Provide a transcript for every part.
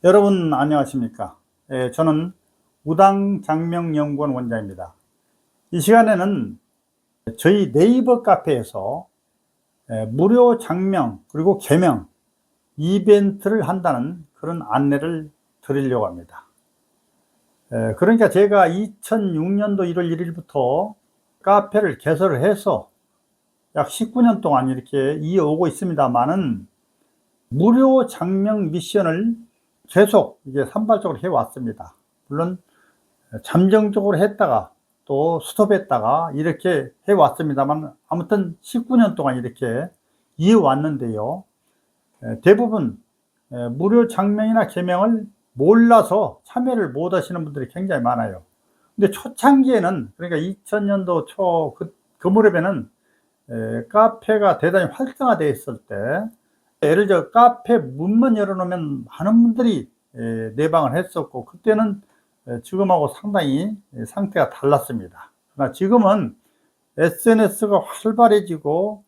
여러분 안녕하십니까? 저는 우당장명연구원 원장입니다. 이 시간에는 저희 네이버 카페에서 무료 장명 그리고 개명 이벤트를 한다는 그런 안내를 드리려고 합니다. 그러니까 제가 2006년도 1월 1일부터 카페를 개설을 해서 약 19년 동안 이렇게 이어오고 있습니다만은 무료 장명 미션을 계속 이제 산발적으로 해왔습니다. 물론 잠정적으로 했다가 또 스톱했다가 이렇게 해왔습니다만 아무튼 19년 동안 이렇게 이어왔는데요. 대부분 무료 장명이나 개명을 몰라서 참여를 못 하시는 분들이 굉장히 많아요. 근데 초창기에는, 그러니까 2000년도 초 그 무렵에는 카페가 대단히 활성화되어 있을 때, 예를 들어 카페 문만 열어놓으면 많은 분들이 내방을 했었고, 그때는 지금하고 상당히 상태가 달랐습니다. 그러나 지금은 SNS가 활발해지고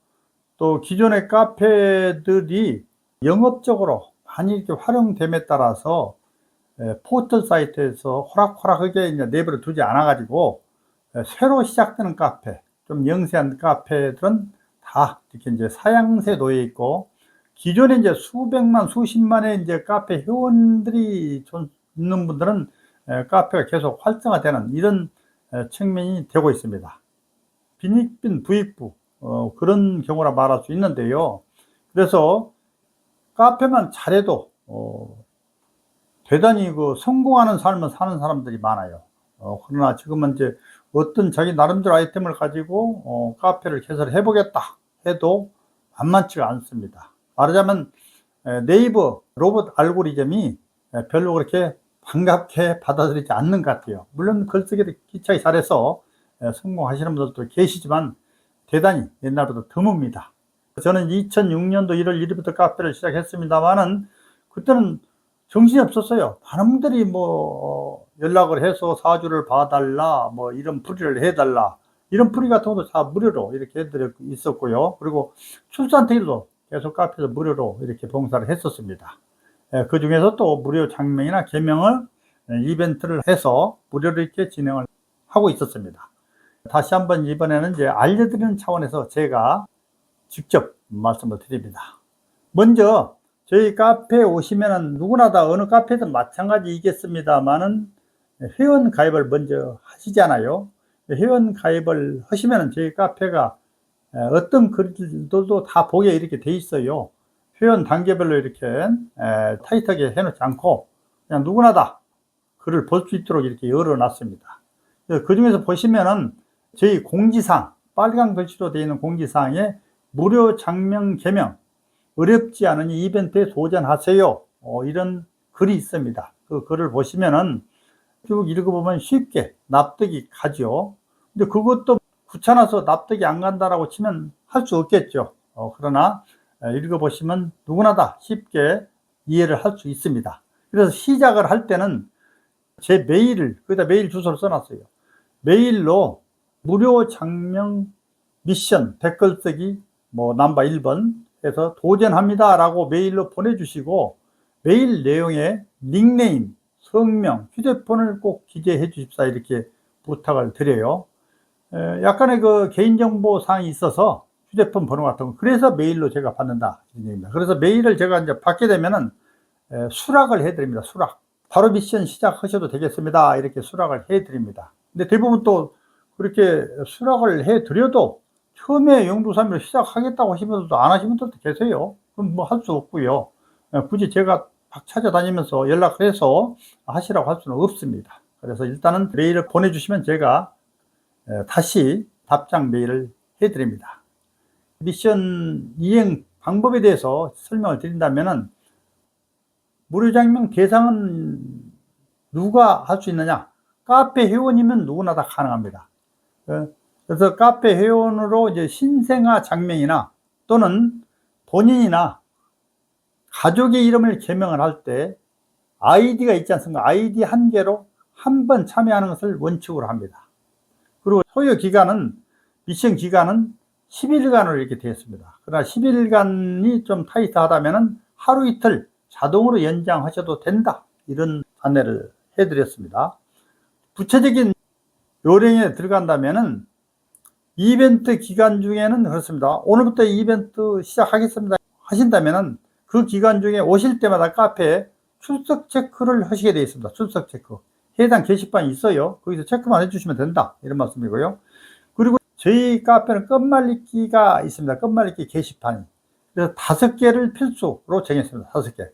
또 기존의 카페들이 영업적으로 많이 이렇게 활용됨에 따라서 포털 사이트에서 호락호락하게 이제 내버려 두지 않아 가지고 새로 시작되는 카페, 좀 영세한 카페들은 다 이렇게 이제 사양세에 놓여 있고, 기존에 이제 수백만 수십만의 이제 카페 회원들이 좀 있는 분들은 카페가 계속 활성화되는 이런 측면이 되고 있습니다. 빈익빈 부익부 그런 경우라 말할 수 있는데요. 그래서 카페만 잘해도 대단히 그 성공하는 삶을 사는 사람들이 많아요. 그러나 지금은 이제 어떤 자기 나름대로 아이템을 가지고 카페를 개설해 보겠다 해도 만만치가 않습니다. 말하자면 네이버 로봇 알고리즘이 별로 그렇게 반갑게 받아들이지 않는 것 같아요. 물론 글쓰기를 기차에 잘해서 성공하시는 분들도 계시지만 대단히 옛날보다 드뭅니다. 저는 2006년도 1월 1일부터 카페를 시작했습니다만은 그때는 정신이 없었어요. 많은 분들이 연락을 해서 사주를 봐달라, 이런 풀이를 해달라, 이런 풀이 같은 것도 다 무료로 이렇게 해드리고 있었고요. 그리고 출산특일도 계속 카페에서 무료로 이렇게 봉사를 했었습니다. 그 중에서 또 무료 장명이나 개명을 이벤트를 해서 무료로 이렇게 진행을 하고 있었습니다. 다시 한번 이번에는 이제 알려드리는 차원에서 제가 직접 말씀을 드립니다. 먼저 저희 카페에 오시면은 누구나 다 어느 카페든 마찬가지이겠습니다만은 회원 가입을 먼저 하시잖아요. 회원 가입을 하시면은 저희 카페가 어떤 글들도 다 보게 이렇게 돼 있어요. 회원 단계별로 이렇게 타이트하게 해놓지 않고 그냥 누구나 다 글을 볼 수 있도록 이렇게 열어놨습니다. 그 중에서 보시면은 저희 공지사항, 빨간 글씨로 되어 있는 공지사항에 무료 장명 개명 어렵지 않으니 이벤트에 도전하세요, 이런 글이 있습니다. 그 글을 보시면은 쭉 읽어보면 쉽게 납득이 가죠. 근데 그것도 귀찮아서 납득이 안 간다라고 치면 할 수 없겠죠. 그러나 읽어보시면 누구나 다 쉽게 이해를 할 수 있습니다. 그래서 시작을 할 때는 제 메일을, 거기다 메일 주소를 써놨어요. 메일로 무료 장명 미션 댓글 쓰기 넘버 1번 해서 도전합니다 라고 메일로 보내주시고, 메일 내용에 닉네임, 성명, 휴대폰을 꼭 기재해 주십사 이렇게 부탁을 드려요. 약간의 그 개인정보 사항이 있어서 휴대폰 번호 같은 거, 그래서 메일로 제가 받는다 이런 얘기입니다. 그래서 메일을 제가 이제 받게 되면은 수락을 해 드립니다. 수락. 바로 미션 시작하셔도 되겠습니다 이렇게 수락을 해 드립니다. 근데 대부분 또 그렇게 수락을 해 드려도 처음에 영두삼일로 시작하겠다고 하시는 분들도 안 하시는 분들도 계세요. 그럼 할 수 없고요. 굳이 제가 막 찾아다니면서 연락을 해서 하시라고 할 수는 없습니다. 그래서 일단은 메일을 보내주시면 제가 다시 답장 메일을 해드립니다. 미션 이행 방법에 대해서 설명을 드린다면은, 무료 장명 대상은 누가 할 수 있느냐? 카페 회원이면 누구나 다 가능합니다. 그래서 카페 회원으로 이제 신생아 장명이나 또는 본인이나 가족의 이름을 개명을 할 때 아이디가 있지 않습니까? 아이디 한 개로 한 번 참여하는 것을 원칙으로 합니다. 그리고 소요 기간은, 미션 기간은 10일간으로 이렇게 되어 있습니다. 그러나 10일간이 좀 타이트하다면은 하루 이틀 자동으로 연장하셔도 된다, 이런 안내를 해드렸습니다. 구체적인 요령에 들어간다면은 이벤트 기간 중에는 그렇습니다. 오늘부터 이벤트 시작하겠습니다 하신다면은 그 기간 중에 오실 때마다 카페에 출석 체크를 하시게 되어 있습니다. 출석 체크. 해당 게시판이 있어요. 거기서 체크만 해주시면 된다, 이런 말씀이고요. 그리고 저희 카페는 끝말잇기가 있습니다. 끝말잇기 게시판이. 그래서 5개를 필수로 정했습니다. 5개.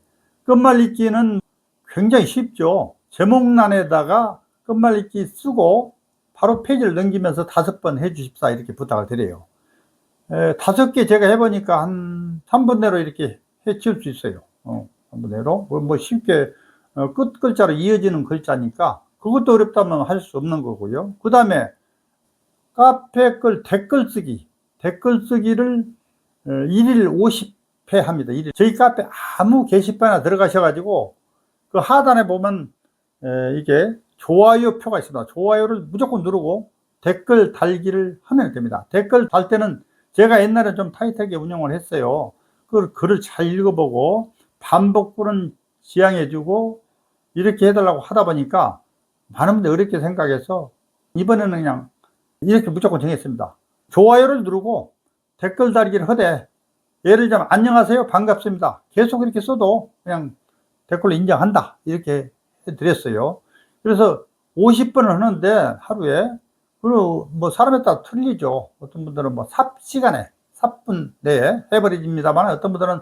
끝말잇기는 굉장히 쉽죠. 제목란에다가 끝말잇기 쓰고 바로 페이지를 넘기면서 5번 해주십사, 이렇게 부탁을 드려요. 5개 제가 해보니까 한 3분 내로 이렇게 해치울 수 있어요. 3분 내로. 뭐 쉽게 끝 글자로 이어지는 글자니까 그것도 어렵다면 할 수 없는 거고요. 그 다음에 카페 글 댓글 쓰기. 댓글 쓰기를 1일 50회 합니다. 저희 카페 아무 게시판에 들어가셔가지고 그 하단에 보면 이게 좋아요 표가 있습니다. 좋아요를 무조건 누르고 댓글 달기를 하면 됩니다. 댓글 달 때는 제가 옛날에 좀 타이트하게 운영을 했어요. 그 글을 잘 읽어보고 반복구는 지양해주고 이렇게 해달라고 하다 보니까 많은 분들이 어렵게 생각해서 이번에는 그냥 이렇게 무조건 정했습니다. 좋아요를 누르고 댓글 달기를 하되, 예를 들면 안녕하세요, 반갑습니다, 계속 이렇게 써도 그냥 댓글로 인정한다, 이렇게 해드렸어요. 그래서 50번을 하는데 하루에, 그리고 뭐 사람에 따라 틀리죠. 어떤 분들은 뭐 삽시간에 4분 내에 해버립니다만, 어떤 분들은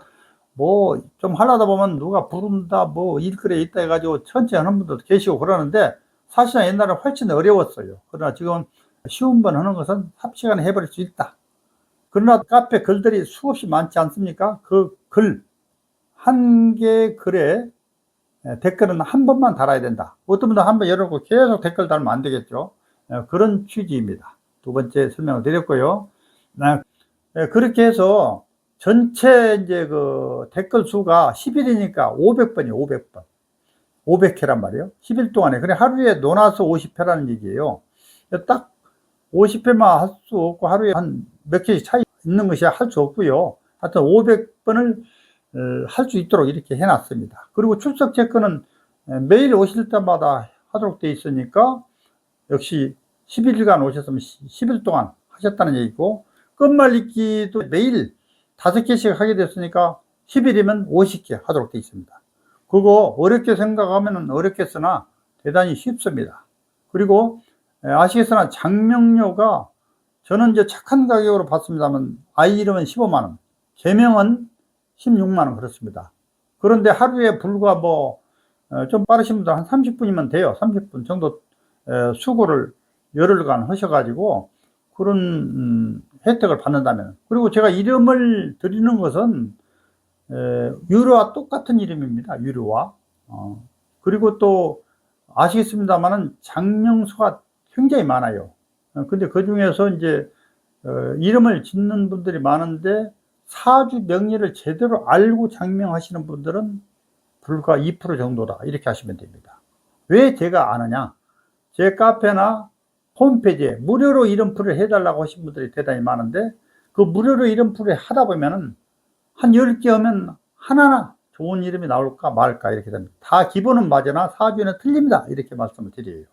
뭐 좀 하려다 보면 누가 부른다, 뭐 일거리에 있다 해가지고 천천히 하는 분들도 계시고 그러는데, 사실은 옛날에 훨씬 어려웠어요. 그러나 지금 쉬운 번 하는 것은 삽시간에 해버릴 수 있다. 그러나 카페 글들이 수없이 많지 않습니까? 그 글, 한 개의 글에 댓글은 한 번만 달아야 된다. 어떤 분들 한 번 열어놓고 계속 댓글 달면 안 되겠죠. 그런 취지입니다. 두 번째 설명을 드렸고요. 그렇게 해서 전체 이제 그 댓글 수가 10일이니까 500번이에요. 500번. 500회란 말이에요. 10일 동안에. 그래, 하루에 논아서 50회라는 얘기예요. 딱 50회만 할 수 없고 하루에 한 몇 개씩 차이 있는 것이 할 수 없고요. 하여튼 500번을 할 수 있도록 이렇게 해놨습니다. 그리고 출석 체크는 매일 오실 때마다 하도록 되어 있으니까 역시 11일간 오셨으면 10일 동안 하셨다는 얘기고, 끝말잇기도 매일 5개씩 하게 됐으니까 10일이면 50개 하도록 되어 있습니다. 그거 어렵게 생각하면 어렵겠으나 대단히 쉽습니다. 그리고 아시겠으나 장명료가 저는 이제 착한 가격으로 받습니다만, 아이 이름은 15만원, 개명은 16만원 그렇습니다. 그런데 하루에 불과 뭐 좀 빠르신 분들 한 30분이면 돼요. 30분 정도 수고를 열흘간 하셔가지고 그런 혜택을 받는다면. 그리고 제가 이름을 드리는 것은 유료와 똑같은 이름입니다. 유료와. 그리고 또 아시겠습니다만은 장명수가 굉장히 많아요. 근데 그 중에서 이제 이름을 짓는 분들이 많은데 사주 명리를 제대로 알고 장명하시는 분들은 불과 2% 정도다, 이렇게 하시면 됩니다. 왜 제가 아느냐? 제 카페나 홈페이지에 무료로 이름표를 해달라고 하신 분들이 대단히 많은데, 그 무료로 이름표를 하다 보면은 한 10개 하면 하나나 좋은 이름이 나올까 말까 이렇게 됩니다. 다 기본은 맞으나 사주에는 틀립니다, 이렇게 말씀을 드려요.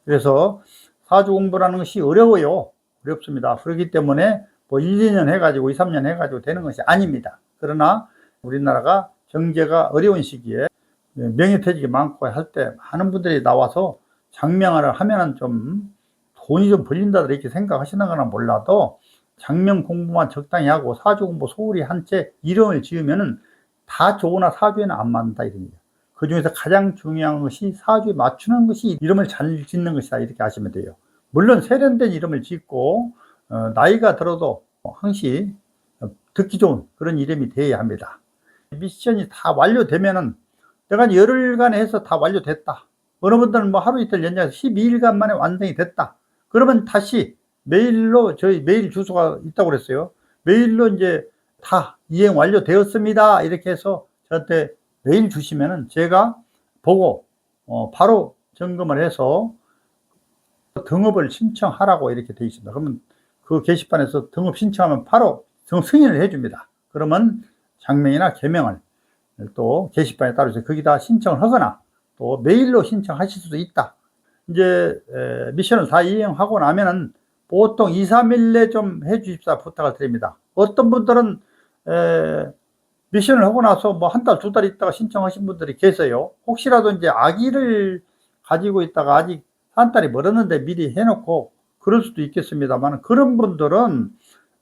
그래서 사주 공부라는 것이 어려워요. 어렵습니다. 그렇기 때문에 뭐 1, 2년 해가지고 2, 3년 해가지고 되는 것이 아닙니다. 그러나 우리나라가 경제가 어려운 시기에 명예퇴직이 많고 할 때 많은 분들이 나와서 장명을 하면은 좀 돈이 좀 벌린다 이렇게 생각하시는 거나 몰라도, 장명 공부만 적당히 하고 사주 공부 소홀히 한 채 이름을 지으면은 다 좋으나 사주에는 안 맞는다, 이런 얘기예요. 그 중에서 가장 중요한 것이 사주에 맞추는 것이 이름을 잘 짓는 것이다, 이렇게 하시면 돼요. 물론 세련된 이름을 짓고 나이가 들어도 항시 듣기 좋은 그런 이름이 되어야 합니다. 미션이 다 완료되면은, 내가 열흘간 해서 다 완료됐다, 어느 분들은 뭐 하루 이틀 연장해서 12일간 만에 완성이 됐다, 그러면 다시 메일로, 저희 메일 주소가 있다고 그랬어요. 메일로 이제 다 이행 완료되었습니다, 이렇게 해서 저한테 메일 주시면은 제가 보고 바로 점검을 해서 등업을 신청하라고 이렇게 되어 있습니다. 그러면 그 게시판에서 등업 신청하면 바로 등업 승인을 해줍니다. 그러면 장명이나 개명을 또 게시판에 따라서 거기다 신청을 하거나 또 메일로 신청하실 수도 있다. 이제 미션을 다 이행하고 나면은 보통 2, 3일 내 좀 해주십사 부탁을 드립니다. 어떤 분들은 미션을 하고 나서 뭐 한 달, 두 달 있다가 신청하신 분들이 계세요. 혹시라도 이제 아기를 가지고 있다가 아직 한 달이 멀었는데 미리 해놓고 그럴 수도 있겠습니다만, 그런 분들은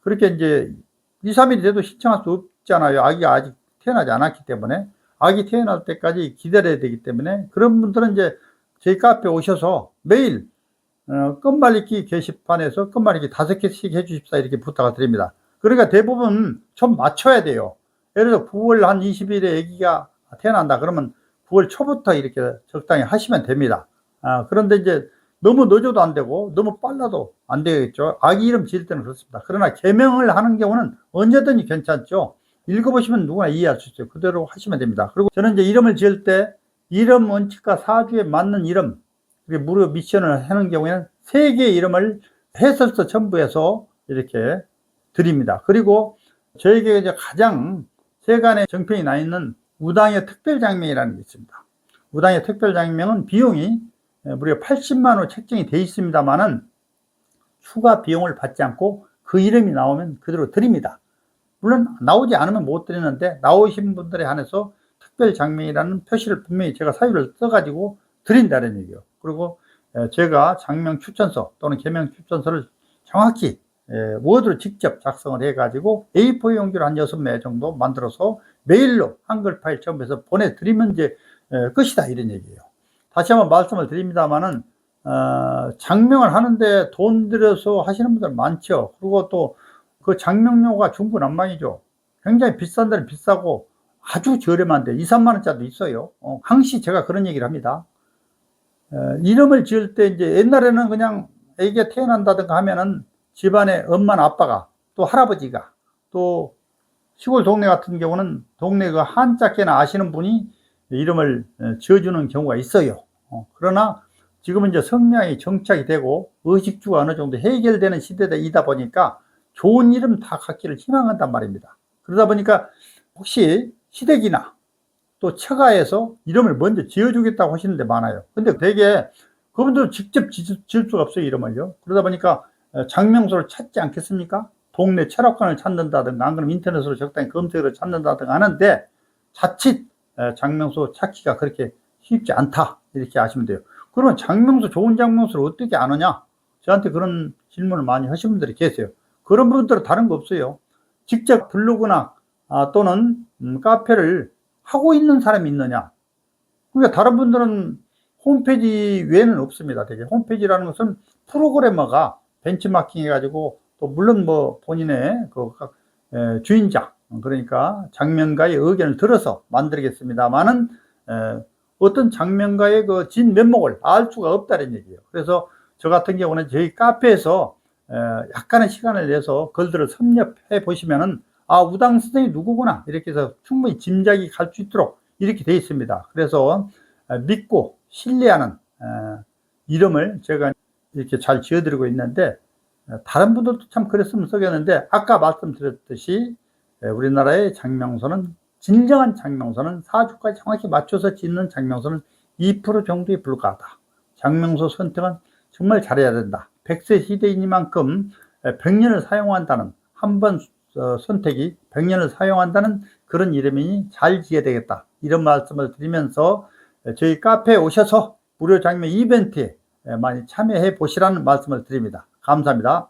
그렇게 이제 2, 3일이 돼도 신청할 수 없잖아요. 아기가 아직 태어나지 않았기 때문에. 아기 태어날 때까지 기다려야 되기 때문에, 그런 분들은 이제 저희 카페 오셔서 매일 끝말잇기 게시판에서 끝말잇기 5개씩 해주십사 이렇게 부탁을 드립니다. 그러니까 대부분 좀 맞춰야 돼요. 예를 들어 9월 한 20일에 아기가 태어난다 그러면 9월 초부터 이렇게 적당히 하시면 됩니다. 그런데 이제 너무 늦어도 안 되고 너무 빨라도 안 되겠죠. 아기 이름 지을 때는 그렇습니다. 그러나 개명을 하는 경우는 언제든지 괜찮죠. 읽어보시면 누구나 이해할 수 있어요. 그대로 하시면 됩니다. 그리고 저는 이제 이름을 지을 때 이름 원칙과 사주에 맞는 이름, 무료 미션을 하는 경우에는 3개의 이름을 해설서 첨부해서 이렇게 드립니다. 그리고 저에게 이제 가장 세간의 정평이 나 있는 우당의 특별장명이라는 게 있습니다. 우당의 특별장명은 비용이 무려 80만원 책정이 되어 있습니다만은 추가 비용을 받지 않고 그 이름이 나오면 그대로 드립니다. 물론 나오지 않으면 못 드리는데 나오신 분들에 한해서 특별장명이라는 표시를 분명히 제가 사유를 써가지고 드린다는 얘기예요. 그리고 제가 장명 추천서 또는 개명 추천서를 정확히 워드로 직접 작성을 해가지고 A4 용지로 한 6매 정도 만들어서 메일로 한글 파일 첨부해서 보내드리면 이제 끝이다, 이런 얘기예요. 다시 한번 말씀을 드립니다만은 장명을 하는데 돈 들여서 하시는 분들 많죠. 그리고 또 그 장명료가 중구난방이죠. 굉장히 비싼 데는 비싸고 아주 저렴한데 2, 3만 원짜리도 있어요. 항시 제가 그런 얘기를 합니다. 이름을 지을 때 이제 옛날에는 그냥 애기가 태어난다든가 하면은 집안에 엄마나 아빠가 또 할아버지가 또 시골 동네 같은 경우는 동네 그 한자께나 아시는 분이 이름을 지어주는 경우가 있어요. 그러나 지금은 이제 성명이 정착이 되고 의식주가 어느 정도 해결되는 시대이다 보니까 좋은 이름 다 갖기를 희망한단 말입니다. 그러다 보니까 혹시 시댁이나 또 처가에서 이름을 먼저 지어주겠다고 하시는 데 많아요. 근데 되게 그분들은 직접 지을 수가 없어요, 이름을요. 그러다 보니까 장명소를 찾지 않겠습니까? 동네 철학관을 찾는다든가 안 그러면 인터넷으로 적당히 검색을 찾는다든가 하는데 자칫 장명소 찾기가 그렇게 쉽지 않다, 이렇게 아시면 돼요. 그러면 장명소, 좋은 장명소를 어떻게 아느냐? 저한테 그런 질문을 많이 하시는 분들이 계세요. 그런 분들은 다른 거 없어요. 직접 블로그나 또는 카페를 하고 있는 사람이 있느냐? 그러니까 다른 분들은 홈페이지 외에는 없습니다. 되게 홈페이지라는 것은 프로그래머가 벤치마킹 해가지고, 또 물론 뭐 본인의 그 주인장, 그러니까 장명가의 의견을 들어서 만들겠습니다만은 어떤 장명가의 그 진 면목을 알 수가 없다는 얘기예요. 그래서 저 같은 경우는 저희 카페에서 약간의 시간을 내서 글들을 섭렵해 보시면은 우당 선생이 누구구나 이렇게 해서 충분히 짐작이 갈 수 있도록 이렇게 되어 있습니다. 그래서 믿고 신뢰하는 이름을 제가 이렇게 잘 지어드리고 있는데, 다른 분들도 참 그랬으면 쓰겠는데, 아까 말씀드렸듯이 우리나라의 장명소는, 진정한 장명소는 사주까지 정확히 맞춰서 짓는 장명소는 2% 정도에 불과하다. 장명소 선택은 정말 잘해야 된다. 100세 시대이니만큼 100년을 사용한다는, 한 번 선택이 100년을 사용한다는 그런 이름이니 잘 지어야 되겠다, 이런 말씀을 드리면서 저희 카페에 오셔서 무료 장명 이벤트에 많이 참여해 보시라는 말씀을 드립니다. 감사합니다.